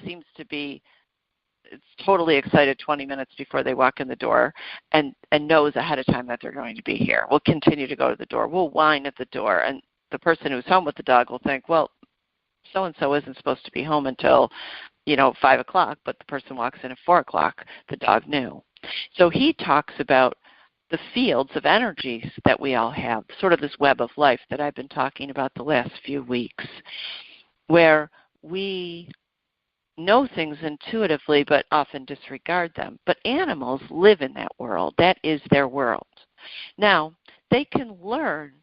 seems to be it's totally excited 20 minutes before they walk in the door and knows ahead of time that they're going to be here. We'll continue to go to the door. We'll whine at the door. And the person who's home with the dog will think, well, so-and-so isn't supposed to be home until, 5 o'clock, but the person walks in at 4 o'clock. The dog knew. So he talks about the fields of energies that we all have, sort of this web of life that I've been talking about the last few weeks, where we know things intuitively but often disregard them. But animals live in that world. That is their world. Now, they can learn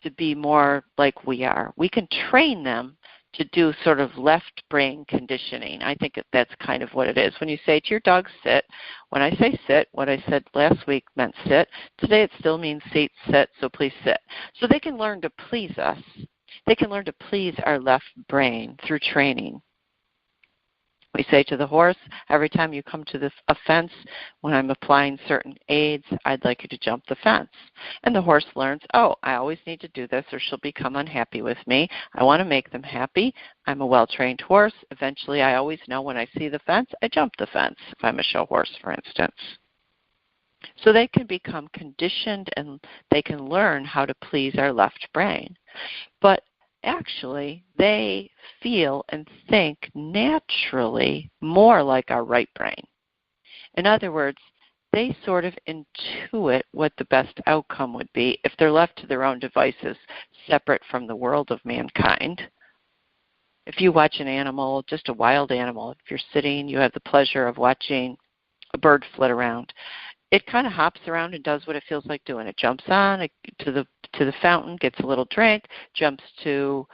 to be more like we are. We can train them to do sort of left brain conditioning. I think that's kind of what it is. When you say to your dog, sit, when I say sit, what I said last week meant sit. Today it still means seat, sit, so please sit. So they can learn to please us. They can learn to please our left brain through training. We say to the horse, every time you come to a fence, when I'm applying certain aids, I'd like you to jump the fence. And the horse learns, oh, I always need to do this or she'll become unhappy with me. I want to make them happy. I'm a well-trained horse. Eventually, I always know when I see the fence, I jump the fence, if I'm a show horse, for instance. So they can become conditioned and they can learn how to please our left brain. But actually, they feel and think naturally more like our right brain. In other words, they sort of intuit what the best outcome would be if they're left to their own devices, separate from the world of mankind. If you watch an animal, just a wild animal, if you're sitting, you have the pleasure of watching a bird flit around. It kind of hops around and does what it feels like doing. It jumps on to the fountain, gets a little drink, jumps to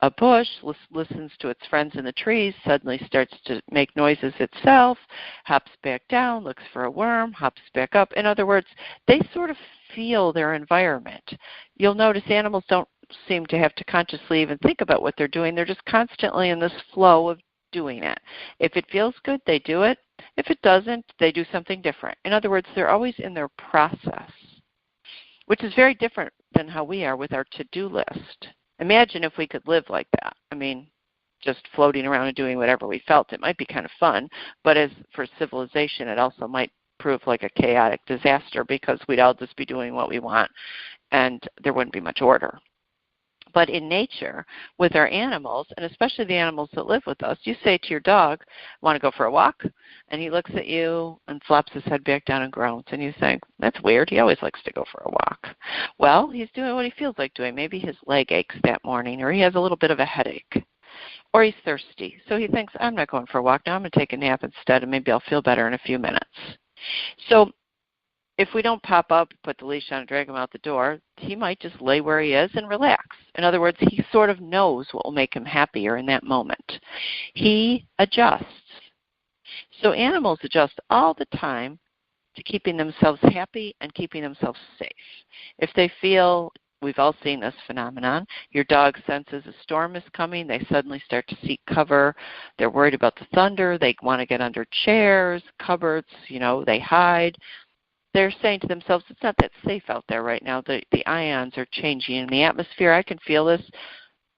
a bush, listens to its friends in the trees, suddenly starts to make noises itself, hops back down, looks for a worm, hops back up. In other words, they sort of feel their environment. You'll notice animals don't seem to have to consciously even think about what they're doing. They're just constantly in this flow of doing it. If it feels good, they do it. If it doesn't, they do something different. In other words, they're always in their process, which is very different than how we are with our to-do list. Imagine if we could live like that. I mean, just floating around and doing whatever we felt. It might be kind of fun, but as for civilization, it also might prove like a chaotic disaster because we'd all just be doing what we want and there wouldn't be much order. But in nature, with our animals, and especially the animals that live with us, you say to your dog, want to go for a walk? And he looks at you and flops his head back down and groans. And you think, that's weird. He always likes to go for a walk. Well, he's doing what he feels like doing. Maybe his leg aches that morning, or he has a little bit of a headache, or he's thirsty. So he thinks, I'm not going for a walk now. I'm going to take a nap instead, and maybe I'll feel better in a few minutes. So if we don't pop up, put the leash on, and drag him out the door, he might just lay where he is and relax. In other words, he sort of knows what will make him happier in that moment. He adjusts. So animals adjust all the time to keeping themselves happy and keeping themselves safe. If they feel, we've all seen this phenomenon, your dog senses a storm is coming, they suddenly start to seek cover. They're worried about the thunder. They want to get under chairs, cupboards, they hide. They're saying to themselves, it's not that safe out there right now. The ions are changing in the atmosphere. I can feel this.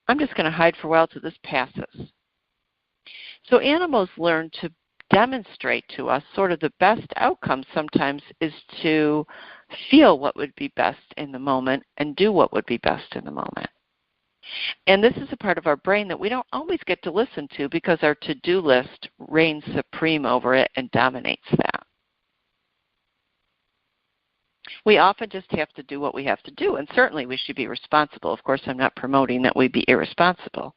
I'm just going to hide for a while till this passes. So animals learn to demonstrate to us sort of the best outcome sometimes is to feel what would be best in the moment and do what would be best in the moment. And this is a part of our brain that we don't always get to listen to because our to-do list reigns supreme over it and dominates that. We often just have to do what we have to do, and certainly we should be responsible. Of course, I'm not promoting that we be irresponsible.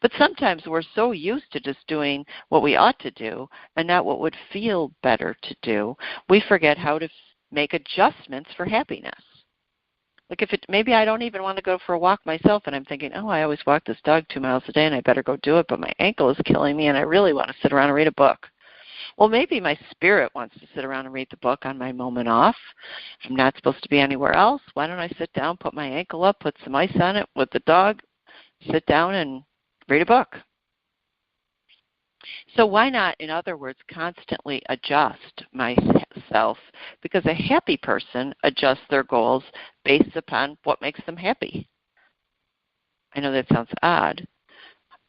But sometimes we're so used to just doing what we ought to do and not what would feel better to do, we forget how to make adjustments for happiness. Like maybe I don't even want to go for a walk myself, and I'm thinking, I always walk this dog 2 miles a day, and I better go do it, but my ankle is killing me, and I really want to sit around and read a book. Well, maybe my spirit wants to sit around and read the book on my moment off. I'm not supposed to be anywhere else. Why don't I sit down, put my ankle up, put some ice on it with the dog, sit down and read a book? So why not, in other words, constantly adjust myself? Because a happy person adjusts their goals based upon what makes them happy. I know that sounds odd,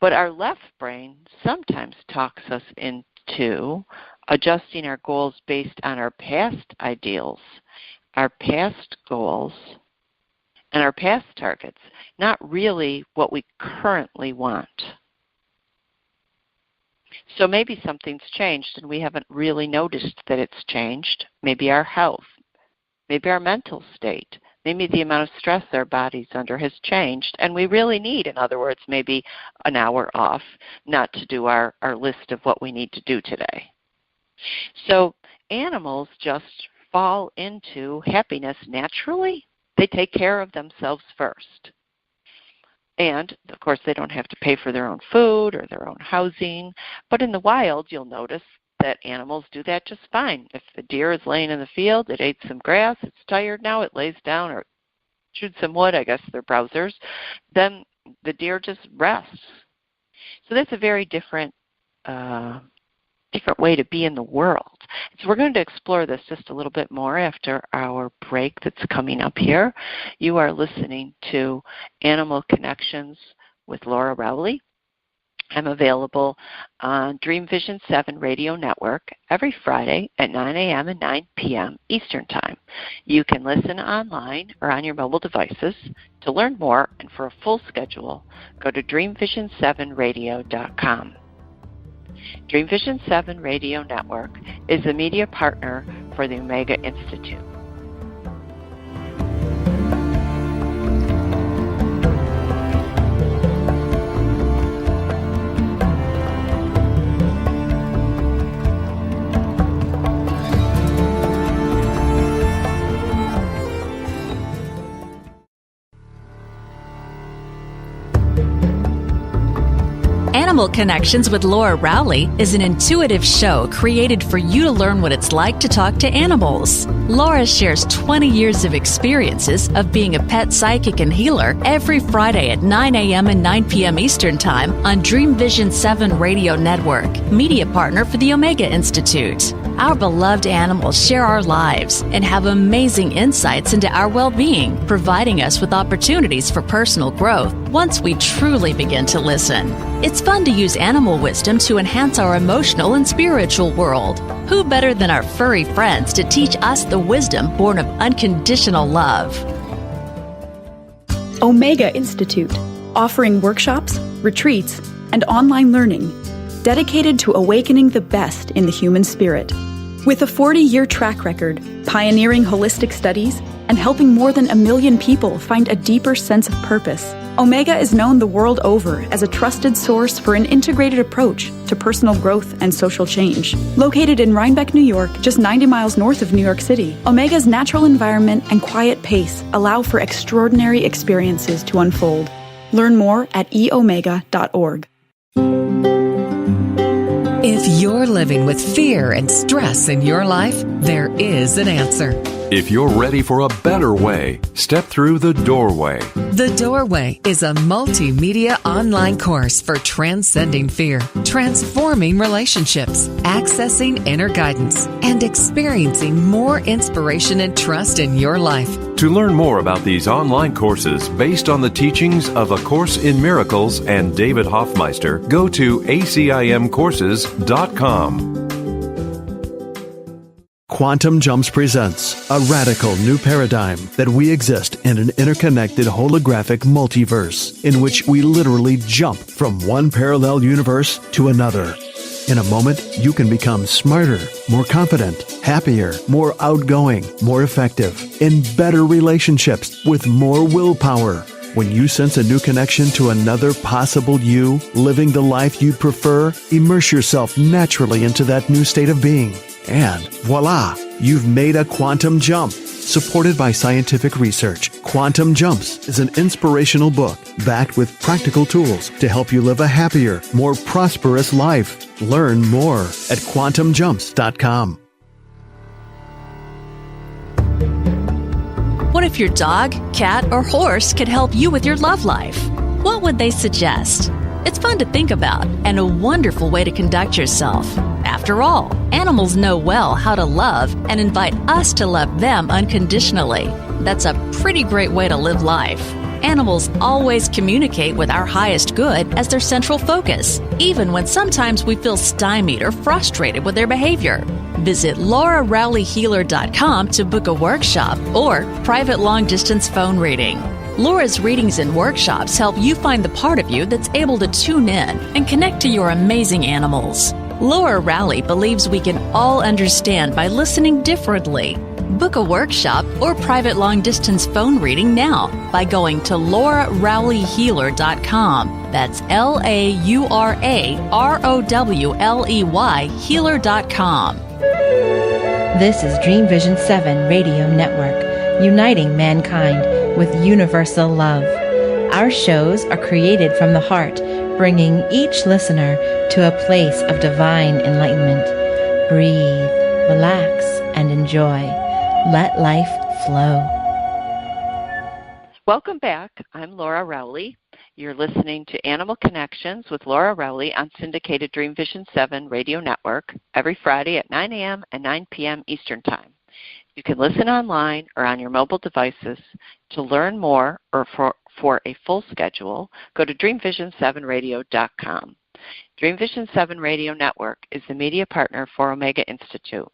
But our left brain sometimes talks us into adjusting our goals based on our past ideals, our past goals, and our past targets, not really what we currently want. So maybe something's changed and we haven't really noticed that it's changed. Maybe our health, maybe our mental state, maybe the amount of stress our body's under has changed, and we really need, in other words, maybe an hour off, not to do our list of what we need to do today. So animals just fall into happiness naturally. They take care of themselves first. And, of course, they don't have to pay for their own food or their own housing. But in the wild, you'll notice that animals do that just fine. If a deer is laying in the field, it ate some grass, it's tired now, it lays down or chewed some wood, I guess they're browsers, then the deer just rests. So that's a very different way to be in the world. So we're going to explore this just a little bit more after our break that's coming up here. You are listening to Animal Connections with Laura Rowley. I'm available on Dream Vision 7 Radio Network every Friday at 9 a.m. and 9 p.m. Eastern Time. You can listen online or on your mobile devices. To learn more and for a full schedule, go to dreamvision7radio.com. Dream Vision 7 Radio Network is a media partner for the Omega Institute. Animal Connections with Laura Rowley is an intuitive show created for you to learn what it's like to talk to animals. Laura shares 20 years of experiences of being a pet psychic and healer every Friday at 9 a.m. and 9 p.m. Eastern Time on Dream Vision 7 Radio Network, media partner for the Omega Institute. Our beloved animals share our lives and have amazing insights into our well-being, providing us with opportunities for personal growth once we truly begin to listen. It's fun to use animal wisdom to enhance our emotional and spiritual world. Who better than our furry friends to teach us the wisdom born of unconditional love? Omega Institute, offering workshops, retreats, and online learning dedicated to awakening the best in the human spirit. With a 40-year track record, pioneering holistic studies, and helping more than 1 million people find a deeper sense of purpose, Omega is known the world over as a trusted source for an integrated approach to personal growth and social change. Located in Rhinebeck, New York, just 90 miles north of New York City, Omega's natural environment and quiet pace allow for extraordinary experiences to unfold. Learn more at eomega.org. If you're living with fear and stress in your life, there is an answer. If you're ready for a better way, step through the doorway. The Doorway is a multimedia online course for transcending fear, transforming relationships, accessing inner guidance, and experiencing more inspiration and trust in your life. To learn more about these online courses based on the teachings of A Course in Miracles and David Hoffmeister, go to acimcourses.com. Quantum Jumps presents a radical new paradigm that we exist in an interconnected holographic multiverse in which we literally jump from one parallel universe to another. In a moment, you can become smarter, more confident, happier, more outgoing, more effective, in better relationships with more willpower. When you sense a new connection to another possible you, living the life you'd prefer, immerse yourself naturally into that new state of being. And voila, you've made a quantum jump. Supported by scientific research, Quantum Jumps is an inspirational book backed with practical tools to help you live a happier, more prosperous life. Learn more at quantumjumps.com. What if your dog, cat, or horse could help you with your love life? What would they suggest? It's fun to think about and a wonderful way to conduct yourself. After all, animals know well how to love and invite us to love them unconditionally. That's a pretty great way to live life. Animals always communicate with our highest good as their central focus, even when sometimes we feel stymied or frustrated with their behavior. Visit LauraRowleyHealer.com to book a workshop or private long-distance phone reading. Laura's readings and workshops help you find the part of you that's able to tune in and connect to your amazing animals. Laura Rowley believes we can all understand by listening differently. Book a workshop or private long-distance phone reading now by going to LauraRowleyHealer.com. That's LauraRowley Healer.com. This is Dream Vision 7 Radio Network, uniting mankind with universal love. Our shows are created from the heart, bringing each listener to a place of divine enlightenment. Breathe, relax, and enjoy. Let life flow. Welcome back. I'm Laura Rowley. You're listening to Animal Connections with Laura Rowley on syndicated Dream Vision 7 Radio Network every Friday at 9 a.m. and 9 p.m. Eastern Time. You can listen online or on your mobile devices. To learn more or for a full schedule, go to dreamvision7radio.com. Dream Vision 7 Radio Network is the media partner for Omega Institute.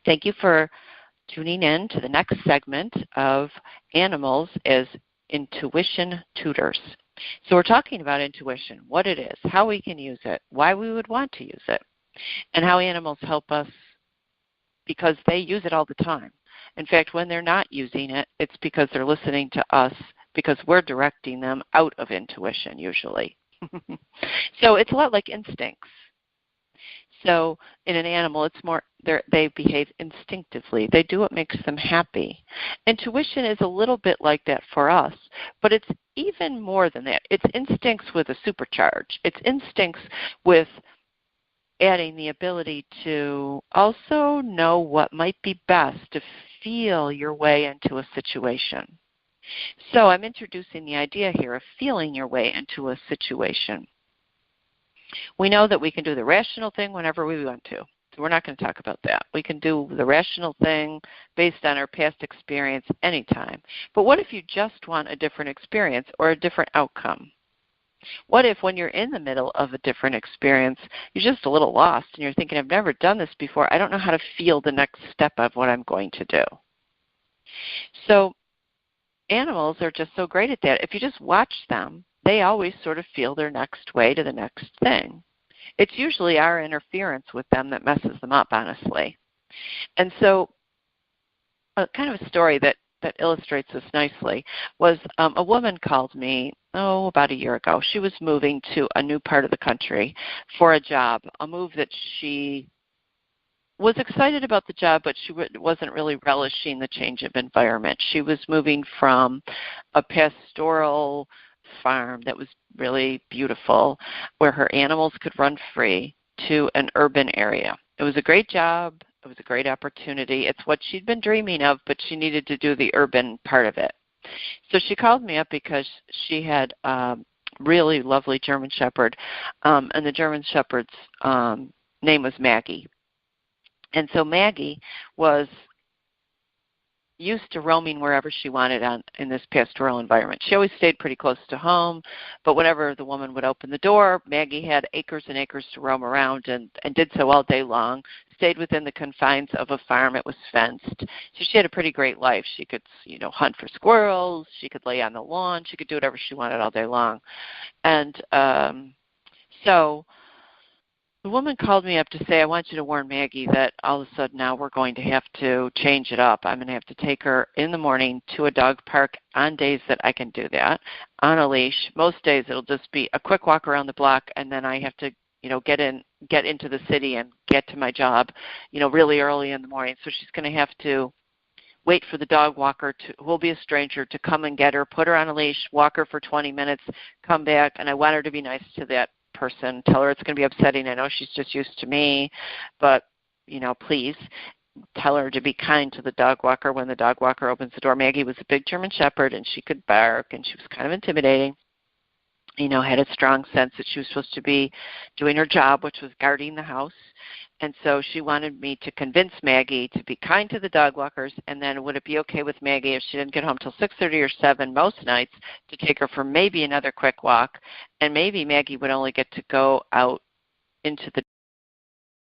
Thank you for tuning in to the next segment of Animals as Intuition Tutors. So we're talking about intuition, what it is, how we can use it, why we would want to use it, and how animals help us because they use it all the time. In fact, when they're not using it, it's because they're listening to us because we're directing them out of intuition usually. So it's a lot like instincts. So in an animal, it's more they behave instinctively. They do what makes them happy. Intuition is a little bit like that for us, but it's even more than that. It's instincts with a supercharge. It's instincts with adding the ability to also know what might be best to feel your way into a situation. So I'm introducing the idea here of feeling your way into a situation. We know that we can do the rational thing whenever we want to. So we're not going to talk about that. We can do the rational thing based on our past experience anytime. But what if you just want a different experience or a different outcome? What if when you're in the middle of a different experience, you're just a little lost and you're thinking, I've never done this before. I don't know how to feel the next step of what I'm going to do. So animals are just so great at that. If you just watch them, they always sort of feel their next way to the next thing. It's usually our interference with them that messes them up, honestly. And so kind of a story that illustrates this nicely was a woman called me, about a year ago. She was moving to a new part of the country for a job, a move that she was excited about the job, but she wasn't really relishing the change of environment. She was moving from a pastoral farm that was really beautiful where her animals could run free to an urban area. It was a great job. It was a great opportunity. It's what she'd been dreaming of, but she needed to do the urban part of it. So she called me up because she had a really lovely German Shepherd, and the German Shepherd's name was Maggie. And so Maggie was used to roaming wherever she wanted in this pastoral environment. She always stayed pretty close to home, but whenever the woman would open the door, Maggie had acres and acres to roam around and did so all day long, stayed within the confines of a farm. It was fenced. So she had a pretty great life. She could, hunt for squirrels. She could lay on the lawn. She could do whatever she wanted all day long. And so the woman called me up to say, I want you to warn Maggie that all of a sudden now we're going to have to change it up. I'm going to have to take her in the morning to a dog park on days that I can do that, on a leash. Most days it'll just be a quick walk around the block, and then I have to, get into the city and get to my job, really early in the morning. So she's going to have to wait for the dog walker, who will be a stranger, to come and get her, put her on a leash, walk her for 20 minutes, come back, and I want her to be nice to that person, tell her it's going to be upsetting. I know she's just used to me, but, please tell her to be kind to the dog walker when the dog walker opens the door. Maggie was a big German Shepherd, and she could bark, and she was kind of intimidating. had a strong sense that she was supposed to be doing her job, which was guarding the house. And so she wanted me to convince Maggie to be kind to the dog walkers, and then would it be okay with Maggie if she didn't get home till 6:30 or 7 most nights to take her for maybe another quick walk, and maybe Maggie would only get to go out into the